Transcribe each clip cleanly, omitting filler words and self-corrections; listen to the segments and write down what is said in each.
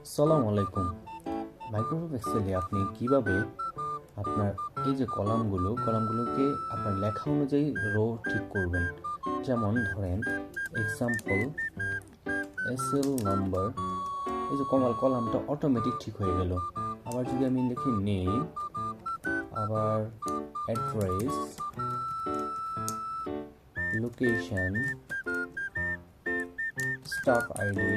আসসালামু আলাইকুম। মাইক্রোসফট এক্সেলে আপনি কিভাবে আপনার এই যে কলামগুলোকে আপনার লেখা অনুযায়ী রো ঠিক করবেন। যেমন ধরেন এক্সাম্পল এসএল নাম্বার, এই যে কলামটা অটোমেটিক ঠিক হয়ে গেল। আবার যদি আমি লিখি নেম, আবার অ্যাড্রেস, লোকেশন, স্টাফ আইডি,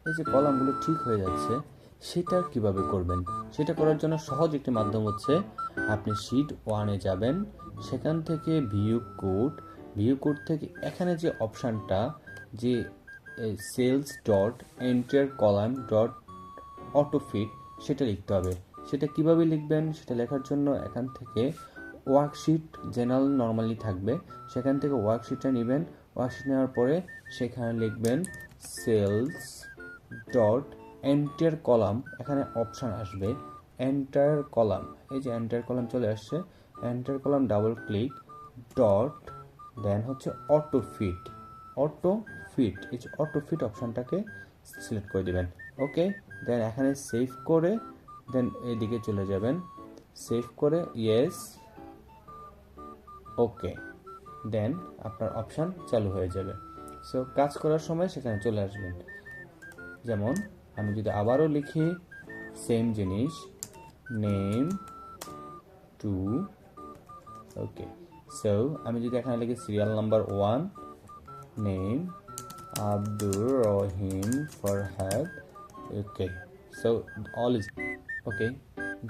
এই যে কলামগুলো ঠিক হয়ে যাচ্ছে, সেটা কিভাবে করবেন? সেটা করার জন্য সহজ একটি মাধ্যম হচ্ছে আপনি শিট 1-এ যাবেন, সেখান থেকে ভিউ কোড থেকে এখানে যে অপশানটা, যে sales dot enter column dot autofit, সেটা লিখতে হবে। সেটা কিভাবে লিখবেন? সেটা লেখার জন্য এখান থেকে ওয়ার্কশিট জেনারেল নর্মালি থাকবে, সেখান থেকে ওয়ার্কশিটটা নেবেন। ওয়ার্কশিট নেওয়ার পরে সেখানে লিখবেন সেলস ডট এন্টার কলাম, এখানে অপশান আসবে এন্টার কলাম, এই যে এন্টার কলাম চলে আসছে, enter column double click dot then হচ্ছে অটো ফিট, এই যে অটো ফিট অপশানটাকে সিলেক্ট করে দেবেন। ওকে, দেন এখানে সেভ করে দেন এদিকে চলে যাবেন, সেভ করে ইয়েস, ওকে, দেন আপনার অপশান চালু হয়ে যাবে। সো কাজ করার সময় সেখানে চলে আসবেন। যেমন আমি যদি আবারও লিখি সেম জিনিস, নেম টু, ওকে, সো আমি যদি এখানে লিখি serial number 1, name Abdur Rahim Farhad, okay, so all is okay.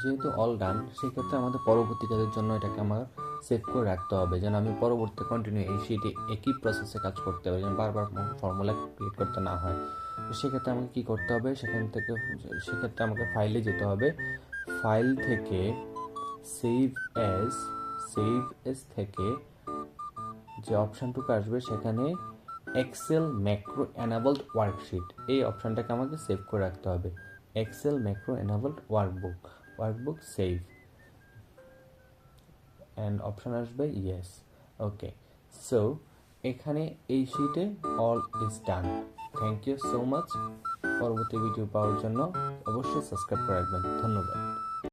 যেহেতু অল ডান, সেক্ষেত্রে আমাদের পরবর্তী কাজের জন্য এটাকে আমার সেভ করে রাখতে হবে, যেন আমি পরবর্তী কন্টিনিউ এই শিটে একই প্রসেসে কাজ করতে হবে, যেন বারবার ফর্মুলা ক্রিয়েট করতে না হয়। তো সেক্ষেত্রে আমাকে কী করতে হবে? সেক্ষেত্রে আমাকে ফাইলে যেতে হবে। ফাইল থেকে সেভ এস থেকে যে অপশানটুকু আসবে সেখানে এক্সেল ম্যাক্রো এনাবলড ওয়ার্কশিট, এই অপশানটাকে আমাকে সেভ করে রাখতে হবে। Excel macro enabled workbook save, and option আসবে ইয়েস, ওকে। সো এখানে এই শিটে all is done. Thank you so much. পরবর্তী ভিডিও পাওয়ার জন্য অবশ্যই সাবস্ক্রাইব করে রাখবেন। ধন্যবাদ।